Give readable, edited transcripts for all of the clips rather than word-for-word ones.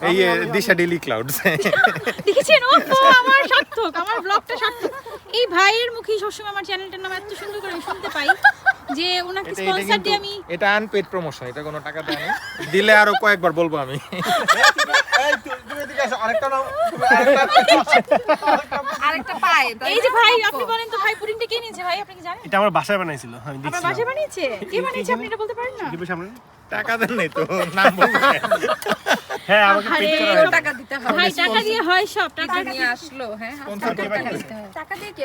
এই দিশা daily clouds দেখেছেন? ও আমার সার্থক, আমার ব্লগটা সার্থক। এই ভাইয়ের মুখেই সবসময় আমার চ্যানেলটার নাম এত সুন্দর করে শুনতে পাই যে ওনাকে স্পন্সর দিয়ে আমি। এটা আনপেড প্রমোশন, এটা কোনো টাকা দেয় না, দিলে আরো কয়েকবার বলবো আমি। এই তুমি এদিকে আসো, আরেকটা নাও, আরেকটা পায়। এই যে ভাই আপনি বলেন তো ভাই পুডিংটা কে নিয়েছে ভাই, আপনি কি জানেন? এটা আমার বাসায় বানাইছিল, আমি আপনার দেখছিলাম। বাসায় বানিয়েছে? কে বানিয়েছে আপনি এটা বলতে পারেন না? দিবো সামনে। টাকা দেন নাই তো, নাম বলবো। হ্যাঁ, আমাকে আরে, পেড করা হয়েছে। টাকা দিতে হবে। ভাই টাকা দিয়ে হয় সব, টাকা নিয়ে আসলো, হ্যাঁ, টাকা দিয়ে কি?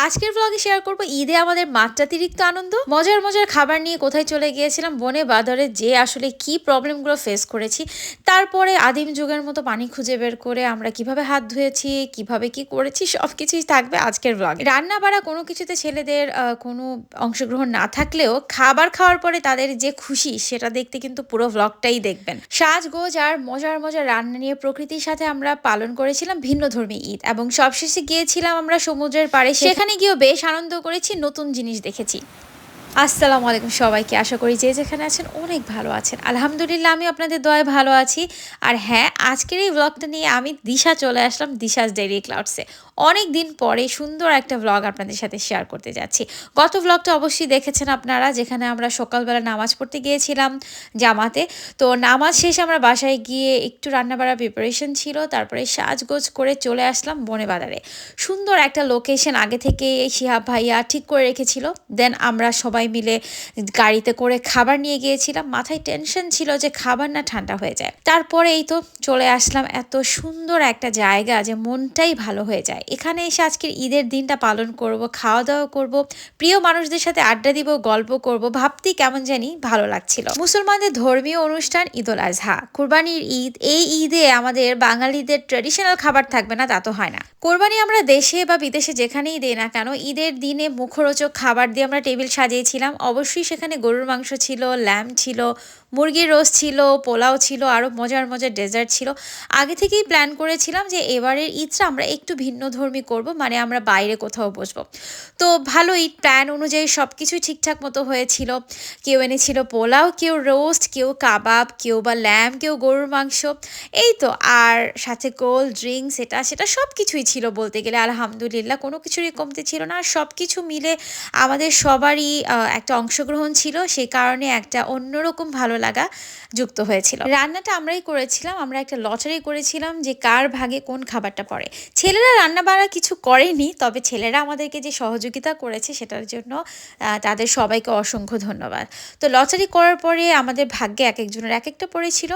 আজকের ব্লগে শেয়ার করব ঈদে আমাদের মাত্রাতিরিক্ত আনন্দ, মজার মজার খাবার নিয়ে কোথায় চলে গিয়েছিলাম বনে বাদরে, যে আসলে কি প্রবলেমগুলো ফেস করেছি, তারপরে আদিম যুগের মতো পানি খুঁজে বের করে আমরা কিভাবে হাত ধুয়েছি, কিভাবে কি করেছি, সব কিছুই থাকবে আজকের ব্লগে। রান্না বাড়া কোনো কিছুতে ছেলেদের কোনো অংশগ্রহণ না থাকলেও খাবার খাওয়ার পরে তাদের যে খুশি সেটা দেখতে কিন্তু পুরো ব্লগটাই দেখবেন। সাজগোজ আর মজার মজার রান্না নিয়ে প্রকৃতির সাথে আমরা পালন করেছিলাম ভিন্নধর্মী ঈদ, এবং সবশেষে গিয়েছিলাম আমরা সমুদ্রের পাড়ে। সেখানে গিয়েও বেশ আনন্দ করেছি, নতুন জিনিস দেখেছি। আসসালামু আলাইকুম সবাইকে, আশা করি যে যেখানে আছেন অনেক ভালো আছেন। আলহামদুলিল্লাহ আমি আপনাদের দয়ায় ভালো আছি। আর হ্যাঁ, আজকের এই ব্লগটা নিয়ে আমি দিশা চলে আসলাম দিশাস ডেইলি ক্লাউডসে। অনেক দিন পরে সুন্দর একটা ব্লগ আপনাদের সাথে শেয়ার করতে যাচ্ছি। গত ব্লগটা অবশ্যই দেখেছেন আপনারা, যেখানে আমরা সকালবেলা নামাজ পড়তে গিয়েছিলাম জামাতে। তো নামাজ শেষে আমরা বাসায় গিয়ে একটু রান্নাবাড়া প্রিপারেশন ছিল, তারপরে সাজগোজ করে চলে আসলাম বনে বাজারে। সুন্দর একটা লোকেশন আগে থেকে শিহাব ভাইয়া ঠিক করে রেখেছিল। দেন আমরা সবাই মিলে গাড়িতে করে খাবার নিয়ে গিয়েছিলাম। মাথায় টেনশন ছিল যে খাবার না ঠান্ডা হয়ে যায়। তারপরে এই তো চলে আসলাম এত সুন্দর একটা জায়গা যে মনটাই ভালো হয়ে যায়। এখানে এসে আজকের ঈদের দিনটা পালন করব, খাওয়া দাওয়া করব, প্রিয় মানুষদের সাথে আড্ডা দিব, গল্প করব, ভাবতেই কেমন জানি ভালো লাগছিল। মুসলমানদের ধর্মীয় অনুষ্ঠান ঈদ উল আজহা, কুরবানির ঈদ। এই ঈদে আমাদের বাঙালিদের ট্র্যাডিশনাল খাবার থাকবে না তা তো হয় না। কোরবানি আমরা দেশে বা বিদেশে যেখানেই দেই না কেন, ঈদের দিনে মুখরোচক খাবার দিয়ে আমরা টেবিল সাজিয়েছিলাম। অবশ্যই সেখানে গরুর মাংস ছিল, ল্যাম্ব ছিল, মুরগির রোস্ট ছিল, পোলাও ছিল, আরও মজার মজার ডেজার্ট ছিল। আগে থেকেই প্ল্যান করেছিলাম যে এবারের ঈদটা আমরা একটু ভিন্নধর্মী করব, মানে আমরা বাইরে কোথাও বসবো। তো ভালোই প্ল্যান অনুযায়ী সব কিছুই ঠিকঠাক মতো হয়েছিল। কেউ এনেছিল পোলাও, কেউ রোস্ট, কেউ কাবাব, কেউ বা ল্যাম্ব, কেউ গরুর মাংস, এই তো। আর সাথে কোল্ড ড্রিঙ্কস, সেটা সব কিছুই ছিল বলতে গেলে। আলহামদুলিল্লাহ কোনো কিছুরই কমতি ছিল না। আর সব কিছু মিলে আমাদের সবারই একটা অংশগ্রহণ ছিল, সেই কারণে একটা অন্যরকম ভালো লাগা যুক্ত হয়েছিল। রান্নাটা আমরাই করেছিলাম, আমরা একটা লটারি করেছিলাম যে কার ভাগে কোন খাবারটা পড়ে। ছেলেরা রান্না বাড়া কিছু করেনি, তবে ছেলেরা আমাদেরকে যে সহযোগিতা করেছে সেটার জন্য তাদের সবাইকে অসংখ্য ধন্যবাদ। তো লটারি করার পরে আমাদের ভাগ্যে এক একজনের এক একটা পড়েছিল।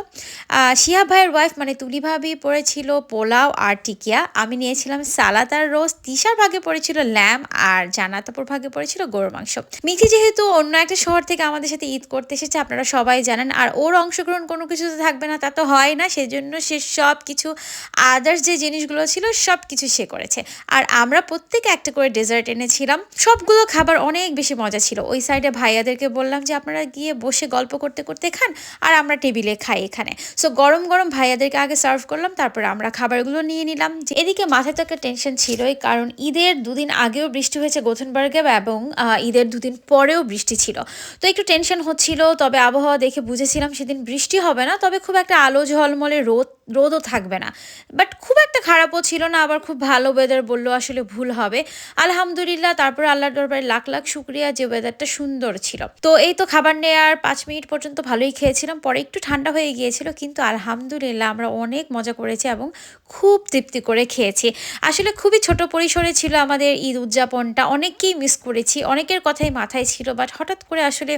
শিহাব ভাইয়ের ওয়াইফ মানে তুলি ভাবি পড়েছিল পোলাও আর টিকিয়া, আমি নিয়েছিলাম সালাদ আর রোস্ট, তিশার ভাগে পড়েছিল ল্যাম্ব, আর জান্নাতাপুর ভাগে পড়েছিল গরুর মাংস। মিঠি যেহেতু অন্য একটা শহর থেকে আমাদের সাথে ঈদ করতে এসেছে, আপনারা সবাই জানেন, আর ওর অংশগ্রহণ কোনো কিছুতে থাকবে না তা তো হয় না, সেজন্য সে সব কিছু আদার্স যে জিনিসগুলো ছিল সব কিছু সে করেছে। আর আমরা প্রত্যেকে একটা করে ডেজার্ট এনেছিলাম। সবগুলো খাবার অনেক বেশি মজা ছিল। ওই সাইডে ভাইয়াদেরকে বললাম যে আপনারা গিয়ে বসে গল্প করতে করতে খান, আর আমরা টেবিলে খাই এখানে। সো গরম গরম ভাইয়াদেরকে আগে সার্ভ করলাম, তারপরে আমরা খাবারগুলো নিয়ে নিলাম। এদিকে মাথায় তো একটা টেনশন ছিলই, কারণ ঈদের দুদিন আগেও বৃষ্টি হয়েছে গোথেনবার্গে, এবং ঈদের দুদিন পরেও বৃষ্টি ছিল। তো একটু টেনশন হচ্ছিল, তবে আবহাওয়া দেখে বুঝেছিলাম সেদিন বৃষ্টি হবে না, তবে খুব একটা আলো ঝলমলে রোদও থাকবে না, বাট খুব একটা খারাপও ছিল না, আবার খুব ভালো ওয়েদার বললেও আসলে ভুল হবে। আলহামদুলিল্লাহ, তারপরে আল্লাহর দরবারে লাখ লাখ শুকরিয়া যে ওয়েদারটা সুন্দর ছিল। তো এই তো খাবার নেওয়ার 5 মিনিট পর্যন্ত ভালোই খেয়েছিলাম, পরে একটু ঠান্ডা হয়ে গিয়েছিল, কিন্তু আলহামদুলিল্লাহ আমরা অনেক মজা করেছি এবং খুব তৃপ্তি করে খেয়েছি। আসলে খুবই ছোট পরিসরে ছিল আমাদের ঈদ উদযাপনটা, অনেককেই মিস করেছি, অনেকের কথাই মাথায় ছিল, বাট হঠাৎ করে আসলে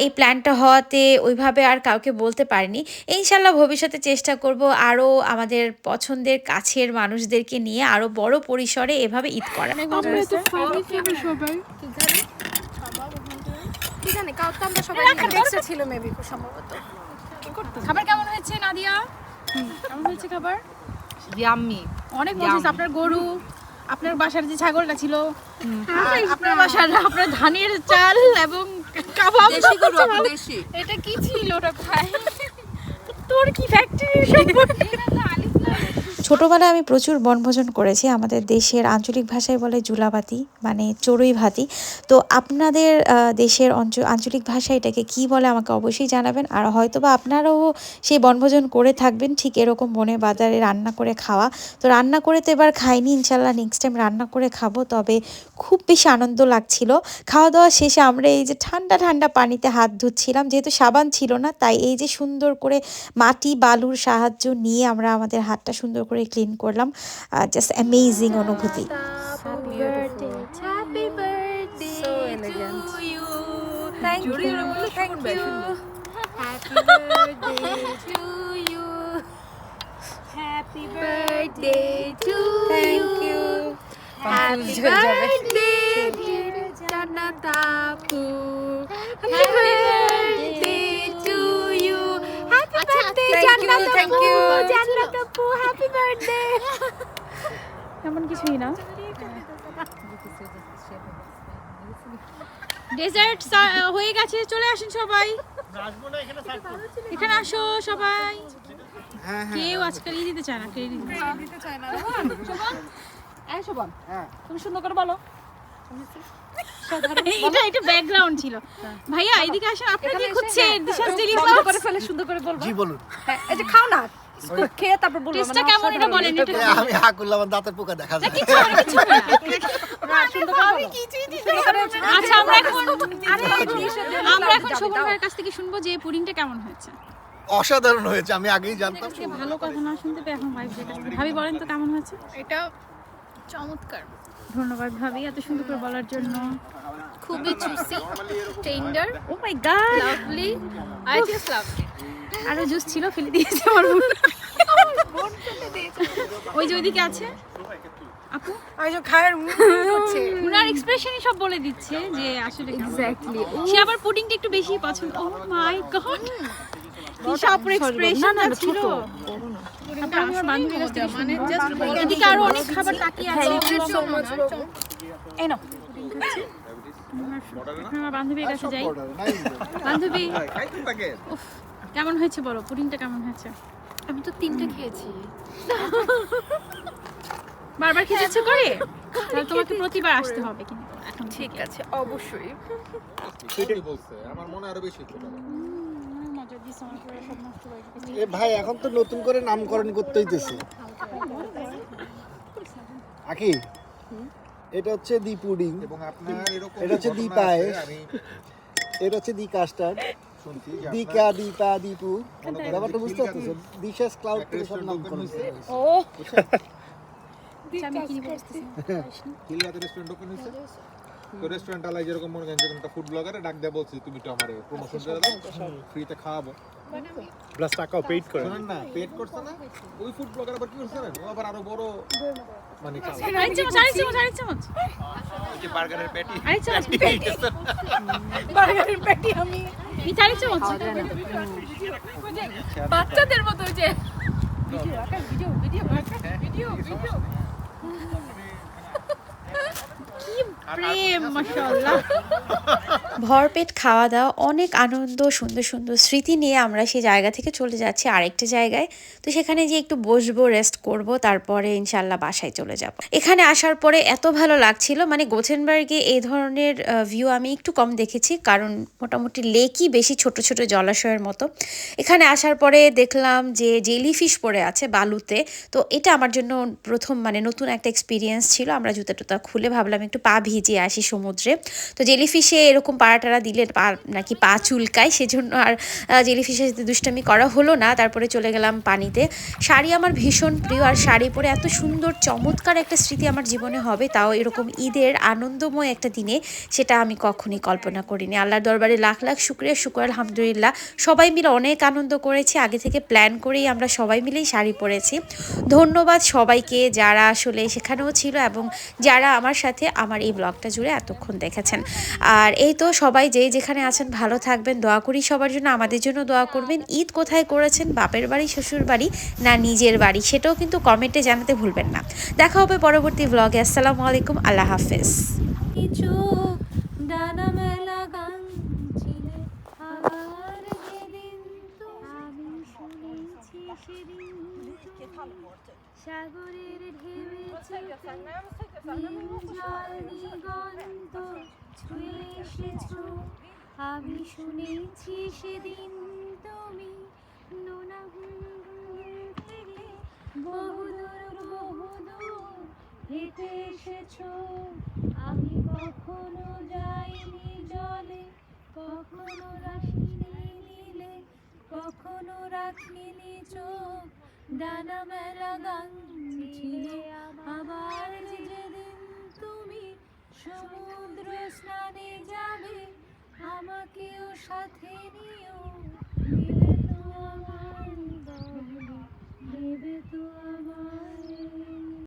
এই প্ল্যানটা হওয়াতে ওইভাবে আর কাউকে বলতে পারিনি। ইনশাল্লাহ ভবিষ্যতে চেষ্টা করব আরও আমাদের পছন্দের কাছের মানুষদেরকে নিয়ে আরও বড় পরিসরে এভাবে ঈদ করা। কি জানি কাউ তো আমরা সবাই দেখতে ছিল মেবি খুব সম্ভবত। খাবার কেমন হয়েছে নাদিয়া? কেমন হয়েছে খাবার? ইয়াম্মি, অনেক মজা হয়েছে। আপনার গরু, আপনার বাসার যে ছাগলটা ছিল, আপনার বাসার আপনার ধানের চাল এবং কাবাব, দেশি গরু আপু, দেশি। এটা কি ছিল ওটা ভাই? তোর কি ফ্যাক্টরি সম্পর্কে? ছোটোবেলায় আমি প্রচুর বনভোজন করেছি। আমাদের দেশের আঞ্চলিক ভাষায় বলে জুলাভাতি, মানে চড়ুই ভাতি। তো আপনাদের দেশের আঞ্চলিক ভাষায় এটাকে কী বলে আমাকে অবশ্যই জানাবেন। আর হয়তো বা আপনারাও সেই বনভোজন করে থাকবেন ঠিক এরকম বনে বাজারে রান্না করে খাওয়া। তো রান্না করে তো এবার খাইনি, ইনশাল্লাহ নেক্সট টাইম রান্না করে খাবো। তবে খুব বেশি আনন্দ লাগছিল। খাওয়া দাওয়া শেষে আমরা এই যে ঠান্ডা ঠান্ডা পানিতে হাত ধুচ্ছিলাম, যেহেতু সাবান ছিল না, তাই এই যে সুন্দর করে মাটি বালুর সাহায্য নিয়ে আমরা আমাদের হাতটা সুন্দর করে ক্লিন করলাম। জাস্ট অ্যামেজিং অনুভূতি। Happy birthday to you. Thank you, thank you. Happy birthday to you. Happy birthday to you. Happy birthday dear Jannat আপু। Happy birthday to you. Happy birthday Jannat আপু। জান্নাত আপু হ্যাপি বার্থডে। এমন কিছুই না। ডেজার্ট হয়ে গেছে, চলে আসেন সবাই, এখানে আসো সবাই। কেউ আজকাল দিতে চায় না, দিতে চায় না। শোভন, তুমি সুন্দর করে বলো। এটা ব্যাকগ্রাউন্ড ছিল। ভাইয়া এদিকে আসেন, আপনারা কি খুঁজছেন? দিশাস দিলি করে ফেলে সুন্দর করে বলবো। জি বলুন। হ্যাঁ, এই যে খাও না, খেয়ে তারপর বলবো। টেস্টটা কেমন এটা বলেন। এটা আমি হা করলাম, আমার দাঁতের পোকা দেখা যায়। কিছু না, কিছু না। আমি কিছুই দিতে পারবো না। আচ্ছা, আমরা এখন শোভন ভাইয়ের কাছ থেকে শুনবো যে পুডিংটা কেমন হয়েছে। অসাধারণ হয়েছে, আমি আগেই জানতাম। ভালো কথা না শুনতে পেয়ে এখন ভাইয়ের কাছ থেকে। ভাবি বলেন তো কেমন হয়েছে? এটা চমৎকার। ধন্যবাদ ভাবি এত সুন্দর করে বলার জন্য। খুবই juicy, tender, oh my God, lovely. I just love it. আরো জুস ছিল, ফেলে দিয়েছে আমার বোন। ওই যে ওইদিকে আছে আপু, ওই যে খায়ের মুখ হচ্ছে। ওনার এক্সপ্রেশনই সব বলে দিচ্ছে যে আসলে এক্স্যাক্টলি সে আবার পুডিংটা একটু বেশি পছন্দ। ও মাই গড, দিশা আপুর এক্সপ্রেশন ছিল। পুডিংটা আমার বান্ধবীর কাছ থেকে মানে জাস্ট এদিকে আরো অনেক খাবার তাকিয়ে আছে। Thank you so much. এই নাও পুডিং খাচ্ছি। আমার বান্ধবীর কাছে যাই। বান্ধবী উফ, কেমন হয়েছে বলো, পুডিংটা কেমন হয়েছে? আমি তো 3টা খেয়েছি। বারবার খেতে ইচ্ছে করে? তাহলে তোমাকে প্রতিবার আসতে হবে কিন্তু এখন। ঠিক আছে, অবশ্যই। সেটাই বলছে, আমার মনে আরো বেশি ছিল। মজা দিছে আমার পুরো সব নষ্ট হয়ে গেছে। এ ভাই, এখন তো নতুন করে নামকরণ করতে হইতেছে। আকি, এটা হচ্ছে দি পুডিং, এবং আপনার এরকম এটা হচ্ছে দি পায়েস, এটা হচ্ছে দি কাস্টার্ড, শুনছি দি কা দি পা দি পু। ব্যাপারটা বুঝতে পারতেছেন? ডিশেস ক্লাউড থেকে সব নামকরণ হয়েছে। ও আমি কি বলতেছি? কিলাতে রেস্টুরেন্ট ওপেন হয়েছে। তো রেস্টুরেন্ট আলাই যেরকম মনে করেন যেরকম একটা ফুড ব্লগারে ডাক দেয়া বলছে, তুমি তো আমারে প্রমোশন করে দাও, ফ্রিতে খাওয়াবো, প্লাস টাকাও পেইড করে। শুনেন না, পেড করছে না। ওই ফুড ব্লগার আবার কি করছে জানেন? ও আবার আরো বড় মানে আরেক চামচ ওই যে বার্গারের প্যাটি, আরেক চামচ বার্গারের প্যাটি আমি মিঠা আরেক চামচ। বাচ্চাদের মতো যে প্রেম, মাশাআল্লাহ। ভরপেট খাওয়া দাওয়া, অনেক আনন্দ, সুন্দর সুন্দর স্মৃতি নিয়ে আমরা সেই জায়গা থেকে চলে যাচ্ছি আরেকটা জায়গায়। তো সেখানে যে একটু বসবো, রেস্ট করব, তারপরে ইনশাল্লাহ বাসায় চলে যাব। এখানে আসার পরে এত ভালো লাগছিল, মানে গোথেনবার্গে এই ধরনের ভিউ আমি একটু কম দেখেছি, কারণ মোটামুটি লেকই বেশি, ছোট ছোট জলাশয়ের মতো। এখানে আসার পরে দেখলাম যে জেলিফিশ পড়ে আছে বালুতে। তো এটা আমার জন্য প্রথম মানে নতুন একটা এক্সপিরিয়েন্স ছিল। আমরা জুতা টুতা খুলে ভাবলাম একটু পা ভিজিয়ে আসি সমুদ্রে। তো জেলিফিশে এরকম পাড়াটারা দিলে নাকি পা চুলকায়, সেজন্য আর জেলিফিশের সাথে দুষ্টামি করা হলো না। তারপরে চলে গেলাম পানিতে। শাড়ি আমার ভীষণ প্রিয়, আর শাড়ি পরে এত সুন্দর চমৎকার একটা স্মৃতি আমার জীবনে হবে, তাও এরকম ঈদের আনন্দময় একটা দিনে, সেটা আমি কখনই কল্পনা করিনি। আল্লাহর দরবারে লাখ লাখ শুকরিয়া, শুকর আলহামদুলিল্লাহ। সবাই মিলে অনেক আনন্দ করেছি, আগে থেকে প্ল্যান করেই আমরা সবাই মিলেই শাড়ি পরেছি। ধন্যবাদ সবাইকে যারা আসলে সেখানেও ছিল এবং যারা আমার সাথে আমার এই ব্লগটা জুড়ে এতক্ষণ দেখেছেন। আর এই তো সবাই যেখানে আছেন ভালো থাকবেন, দোয়া করি সবার জন্য, আমাদের জন্য দোয়া করবেন। ঈদ কোথায় করেছেন, বাপের বাড়ি, শ্বশুর বাড়ি না নিজের বাড়ি, সেটাও কিন্তু কমেন্টে জানাতে ভুলবেন না। দেখা হবে পরবর্তী ব্লগে। আসসালামু আলাইকুম, আল্লাহ হাফেজ। ডানা মেলা গান ছিলে আর যেদিন তো আমি শুনেছি সেদিন সাগরের ঢেউয়ে চোখে নীল জল দিগন্ত ছুঁয়ে এসেছো। আমি শুনেছি সেদিন তুমি নোনা থেকে বহুদূর হেঁটে এসেছো। আমি কখনো যাইনি জলে, কখনো রাখিনি নীলে, কখনো রাখিনি চোখ। ডানা মেলা গান ছিলে আবার যেদিন তুমি সমুদ্র স্নানে যাবে, আমাকেও সাথে নিও। নেবে তো আমার গহনা, নেবে তো আমার